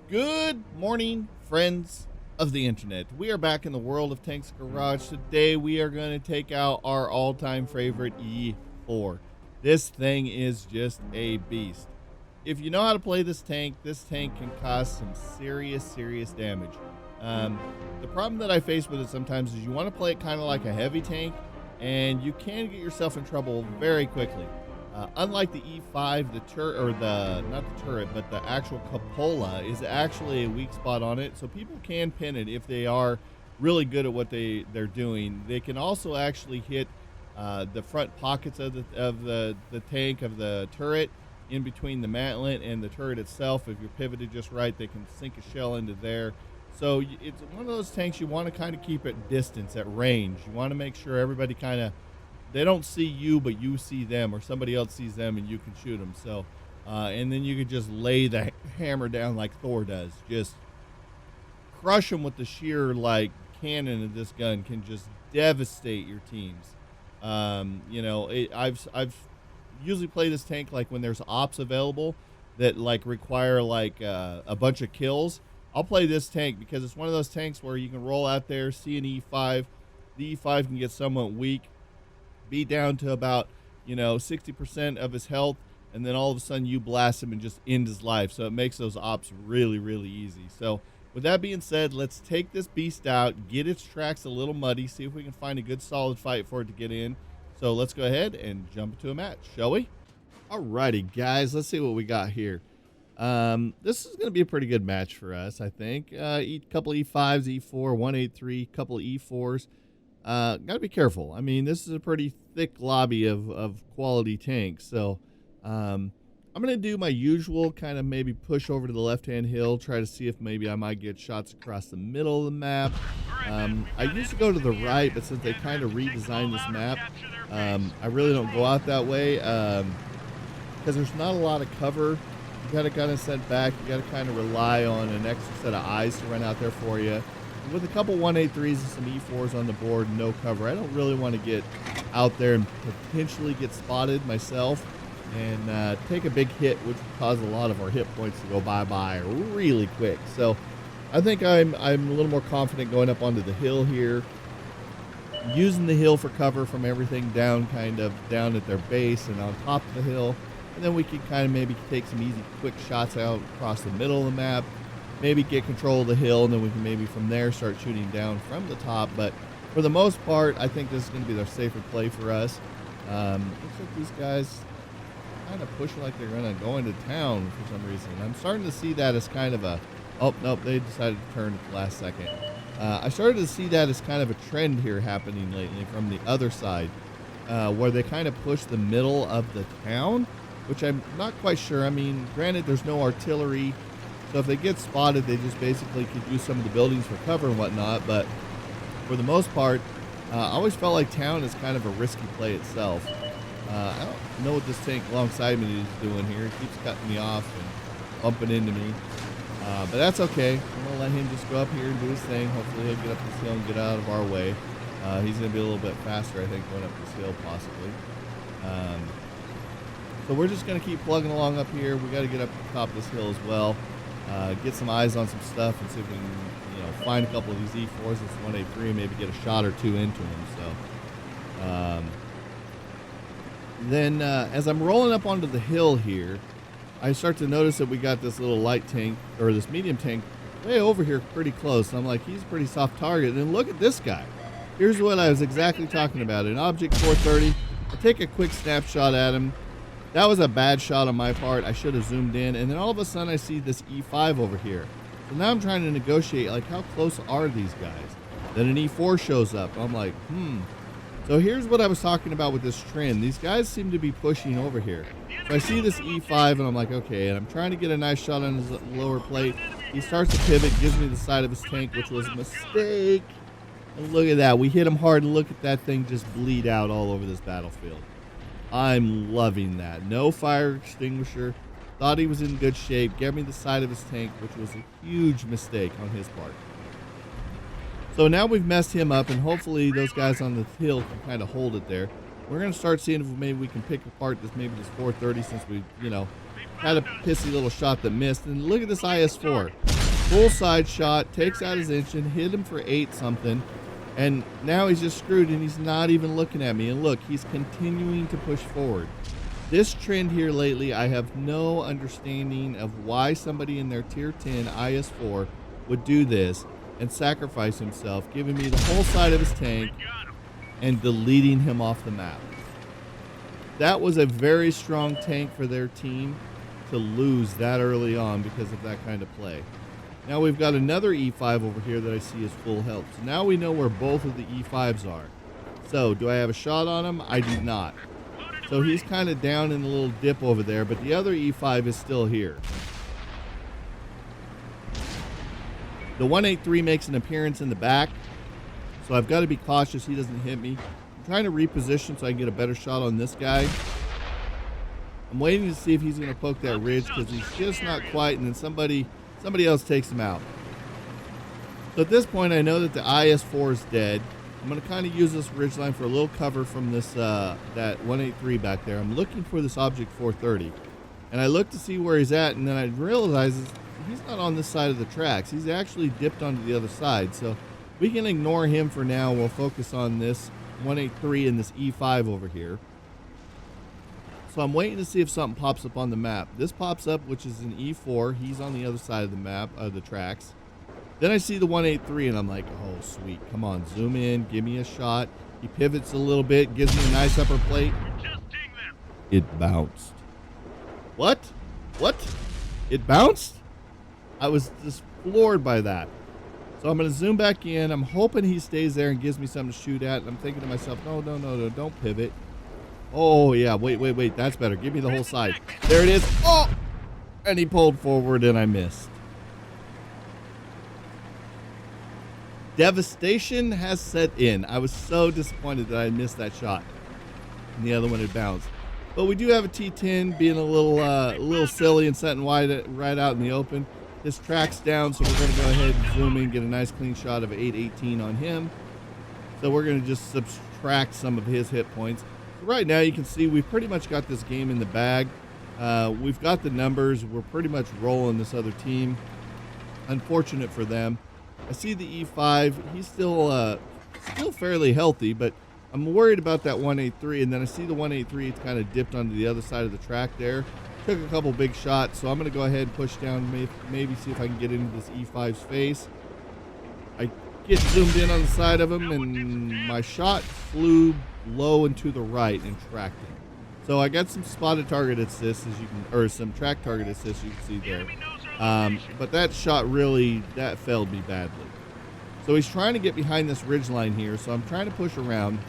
Good morning, friends of the internet. We are back in the world of Tanks Garage. Today, we are going to take out our all-time favorite E4. This thing is just a beast. If you know how to play this tank can cause some serious damage. The problem that I face with it sometimes is you want to play it kind of like a heavy tank, and you can get yourself in trouble very quickly. Unlike the E5, the turret, or the, not the turret, but the actual cupola is actually a weak spot on it. So people can pin it if they are really good at what they're doing. They can also actually hit the front pockets of the tank, of the turret, in between the mantlet and the turret itself. If you're pivoted just right, they can sink a shell into there. So it's one of those tanks you want to kind of keep at distance, at range. You want to make sure everybody kind of, they don't see you, but you see them, or somebody else sees them and you can shoot them. So, and then you could just lay the hammer down like Thor does. Just crush them with the sheer, like, cannon of this gun can just devastate your teams. I've usually play this tank like when there's ops available that like require like a bunch of kills. I'll play this tank because it's one of those tanks where you can roll out there, see an E5. The E5 can get somewhat weak, be down to about 60% of his health, and then all of a sudden you blast him and just end his life. So it makes those ops really easy. So with that being said, let's take this beast out, get its tracks a little muddy, see if we can find a good solid fight for it to get in. So let's go ahead and jump into a match, shall we? Alrighty, guys, let's see what we got here. This is going to be a pretty good match for us, I think. Couple E5s, E4, 183, couple E4s. Gotta be careful. I mean, this is a pretty thick lobby of quality tanks. So, I'm going to do my usual kind of maybe push over to the left-hand hill, try to see if maybe I might get shots across the middle of the map. I used to go to the right, but since they kind of redesigned this map, I really don't go out that way, because there's not a lot of cover. You got to kind of set back. You got to kind of rely on an extra set of eyes to run out there for you. With a couple 183s and some E4s on the board, no cover, I don't really want to get out there and potentially get spotted myself and take a big hit, which would cause a lot of our hit points to go bye-bye really quick. So I think I'm a little more confident going up onto the hill here, using the hill for cover from everything down, kind of down at their base and on top of the hill. And then we can kind of maybe take some easy, quick shots out across the middle of the map, maybe get control of the hill, and then we can maybe from there start shooting down from the top. But for the most part, I think this is going to be the safer play for us. Looks like these guys kind of pushing like they're going to go into town for some reason. I'm starting to see that as kind of a, oh, nope, they decided to turn at the last second. I started to see that as kind of a trend here happening lately from the other side, where they kind of push the middle of the town, which I'm not quite sure. I mean, granted, there's no artillery, so if they get spotted, they just basically could use some of the buildings for cover and whatnot. But for the most part, I always felt like town is kind of a risky play itself. I don't know what this tank alongside me is doing here. It keeps cutting me off and bumping into me. But that's okay. I'm going to let him just go up here and do his thing. Hopefully he'll get up this hill and get out of our way. He's going to be a little bit faster, I think, going up this hill possibly. So we're just going to keep plugging along up here. We got to get up to the top of this hill as well. Get some eyes on some stuff and see if we can, find a couple of these E4s and some 183 and maybe get a shot or two into them. So, then as I'm rolling up onto the hill here, I start to notice that we got this little light tank, or this medium tank, way over here pretty close. And I'm like, he's a pretty soft target. And look at this guy. Here's what I was exactly talking about. An Object 430. I take a quick snapshot at him. That was a bad shot on my part. I should have zoomed in. And then all of a sudden I see this E5 over here. So now I'm trying to negotiate, like, how close are these guys? Then an E4 shows up. I'm like, So here's what I was talking about with this trend. These guys seem to be pushing over here. So I see this E5 and I'm like, okay, and I'm trying to get a nice shot on his lower plate. He starts to pivot, gives me the side of his tank, which was a mistake. And look at that. We hit him hard and look at that thing just bleed out all over this battlefield. I'm loving that. No fire extinguisher. Thought he was in good shape. Gave me the side of his tank, which was a huge mistake on his part. So now we've messed him up, and hopefully those guys on the hill can kind of hold it there. We're going to start seeing if maybe we can pick apart this 430, since we, had a pissy little shot that missed. And look at this IS-4. Full side shot, takes out his engine, hit him for 8 something. And now he's just screwed and he's not even looking at me. And look, he's continuing to push forward. This trend here lately, I have no understanding of why somebody in their tier 10 IS-4 would do this and sacrifice himself, giving me the whole side of his tank and deleting him off the map. That was a very strong tank for their team to lose that early on because of that kind of play. Now we've got another E5 over here that I see is full health. So now we know where both of the E5s are. So do I have a shot on him? I do not. So he's kind of down in a little dip over there, but the other E5 is still here. The 183 makes an appearance in the back, so I've got to be cautious he doesn't hit me. I'm trying to reposition so I can get a better shot on this guy. I'm waiting to see if he's going to poke that ridge because he's just not quite, and then somebody else takes him out. So at this point, I know that the IS-4 is dead. I'm going to kind of use this ridgeline for a little cover from this that 183 back there. I'm looking for this object 430, and I look to see where he's at, and then I realize he's not on this side of the tracks. He's actually dipped onto the other side, so we can ignore him for now. We'll focus on this 183 and this E5 over here. So I'm waiting to see if something pops up on the map. This pops up, which is an E4. He's on the other side of the map, the tracks. Then I see the 183, and I'm like, oh, sweet. Come on, zoom in, give me a shot. He pivots a little bit, gives me a nice upper plate. It bounced. What? What? It bounced? I was just floored by that. So I'm going to zoom back in. I'm hoping he stays there and gives me something to shoot at. And I'm thinking to myself, no, don't pivot. Oh, yeah, wait. That's better. Give me the whole side. There it is. Oh! And he pulled forward, and I missed. Devastation has set in. I was so disappointed that I missed that shot. And the other one had bounced. But we do have a T10 being a little silly and setting wide right out in the open. His track's down, so we're going to go ahead and zoom in, get a nice clean shot of 818 on him. So we're going to just subtract some of his hit points. So right now you can see we've pretty much got this game in the bag. We've got the numbers. We're pretty much rolling this other team. Unfortunate for them. I see the E5. He's still fairly healthy, but I'm worried about that 183. And then I see the 183. It's kind of dipped onto the other side of the track there. Took a couple big shots, so I'm going to go ahead and push down, maybe see if I can get into this E5's face. I get zoomed in on the side of him, and my shot flew low and to the right and tracked him. So I got some spotted target assist, or some track target assist, you can see there. But that shot that failed me badly. So he's trying to get behind this ridge line here, so I'm trying to push around.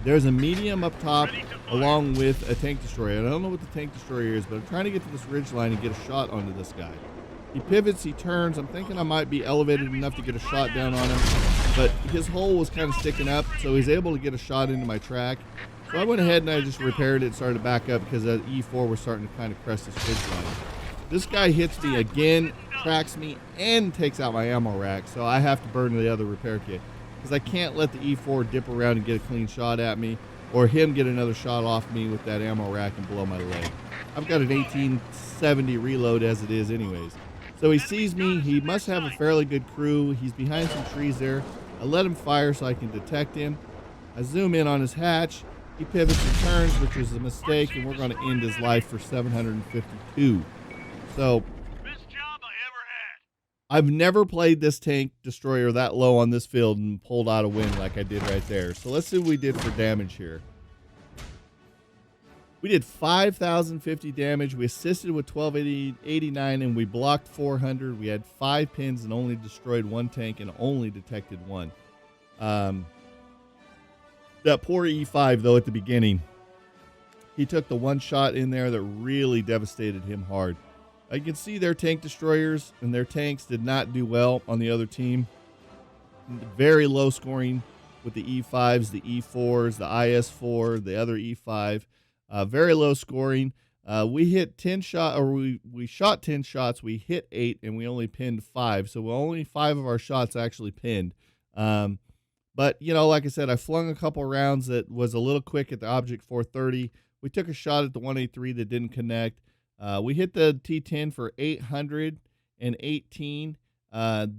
There's a medium up top along with a tank destroyer. I don't know what the tank destroyer is, but I'm trying to get to this ridge line and get a shot onto this guy. He pivots, he turns. I'm thinking I might be elevated enough to get a shot down on him, but his hole was kind of sticking up, so he's able to get a shot into my track. So I went ahead and I just repaired it, started to back up because that E4 was starting to kind of crest this ridge line. This guy hits me again, tracks me, and takes out my ammo rack, so I have to burn the other repair kit. Because I can't let the E4 dip around and get a clean shot at me, or him get another shot off me with that ammo rack and blow my leg. I've got an 1870 reload as it is anyways. So he sees me. He must have a fairly good crew. He's behind some trees there. I let him fire so I can detect him. I zoom in on his hatch. He pivots and turns, which was a mistake, and we're going to end his life for 752. So I've never played this tank destroyer that low on this field and pulled out a win like I did right there. So let's see what we did for damage here. We did 5,050 damage. We assisted with 1289 and we blocked 400. We had 5 pins and only destroyed 1 tank and only detected 1. That poor E5 though at the beginning, he took the 1 shot in there that really devastated him hard. You can see their tank destroyers and their tanks did not do well on the other team. Very low scoring with the E5s, the E4s, the IS4, the other E5. Very low scoring. We hit 10 shots, or we shot 10 shots. We hit 8 and we only pinned 5. So only 5 of our shots actually pinned. But, you know, like I said, I flung a couple rounds that was a little quick at the Object 430. We took a shot at the 183 that didn't connect. We hit the T10 for 818.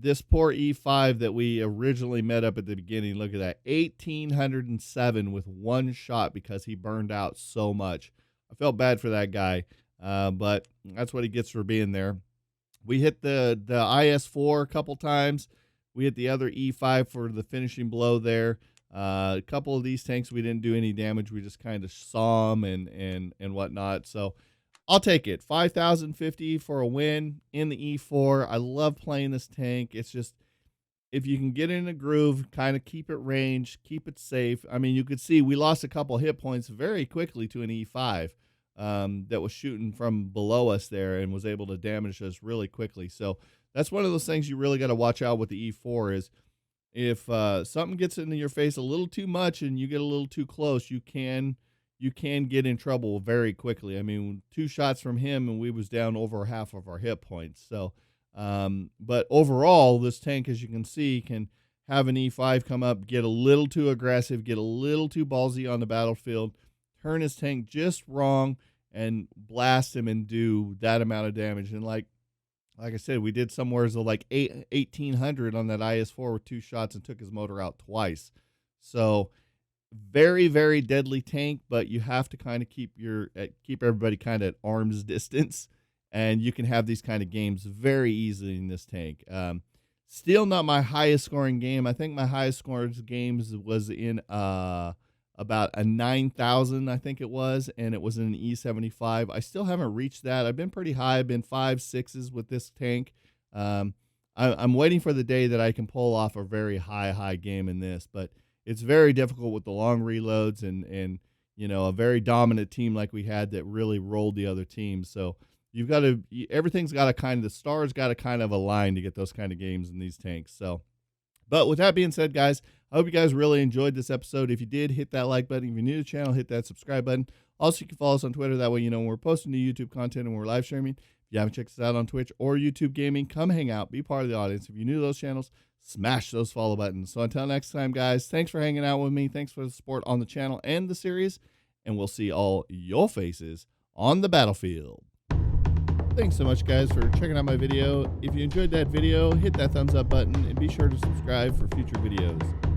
This poor E5 that we originally met up at the beginning, look at that, 1,807 with one shot because he burned out so much. I felt bad for that guy, but that's what he gets for being there. We hit the IS-4 a couple times. We hit the other E5 for the finishing blow there. A couple of these tanks we didn't do any damage. We just kind of saw them and whatnot. So I'll take it. 5,050 for a win in the E4. I love playing this tank. It's just, if you can get in a groove, kind of keep it ranged, keep it safe. I mean, you could see we lost a couple hit points very quickly to an E5 that was shooting from below us there and was able to damage us really quickly. So that's one of those things you really got to watch out with the E4 is if something gets into your face a little too much and you get a little too close, you can get in trouble very quickly. I mean, 2 shots from him and we was down over half of our hit points. So, but overall, this tank, as you can see, can have an E5 come up, get a little too aggressive, get a little too ballsy on the battlefield, turn his tank just wrong, and blast him and do that amount of damage. And like I said, we did somewhere like 1,800 on that IS-4 with 2 shots and took his motor out twice. So very, very deadly tank, but you have to kind of keep everybody kind of at arm's distance, and you can have these kind of games very easily in this tank. Still not my highest scoring game. I think my highest scoring games was in about a 9,000, I think it was, and it was in an E75. I still haven't reached that. I've been pretty high. I've been 5, 6s with this tank. I'm waiting for the day that I can pull off a very high game in this, but it's very difficult with the long reloads and you know, a very dominant team like we had that really rolled the other teams. So you've got to, everything's got to kind of, the stars got to kind of align to get those kind of games in these tanks. So, but with that being said, guys, I hope you guys really enjoyed this episode. If you did, hit that like button. If you're new to the channel, hit that subscribe button. Also, you can follow us on Twitter. That way you know when we're posting new YouTube content and we're live streaming. If you haven't checked us out on Twitch or YouTube Gaming, come hang out. Be part of the audience. If you're new to those channels, smash those follow buttons. So until next time, guys, thanks for hanging out with me. Thanks for the support on the channel and the series. And we'll see all your faces on the battlefield. Thanks so much, guys, for checking out my video. If you enjoyed that video, hit that thumbs up button and be sure to subscribe for future videos.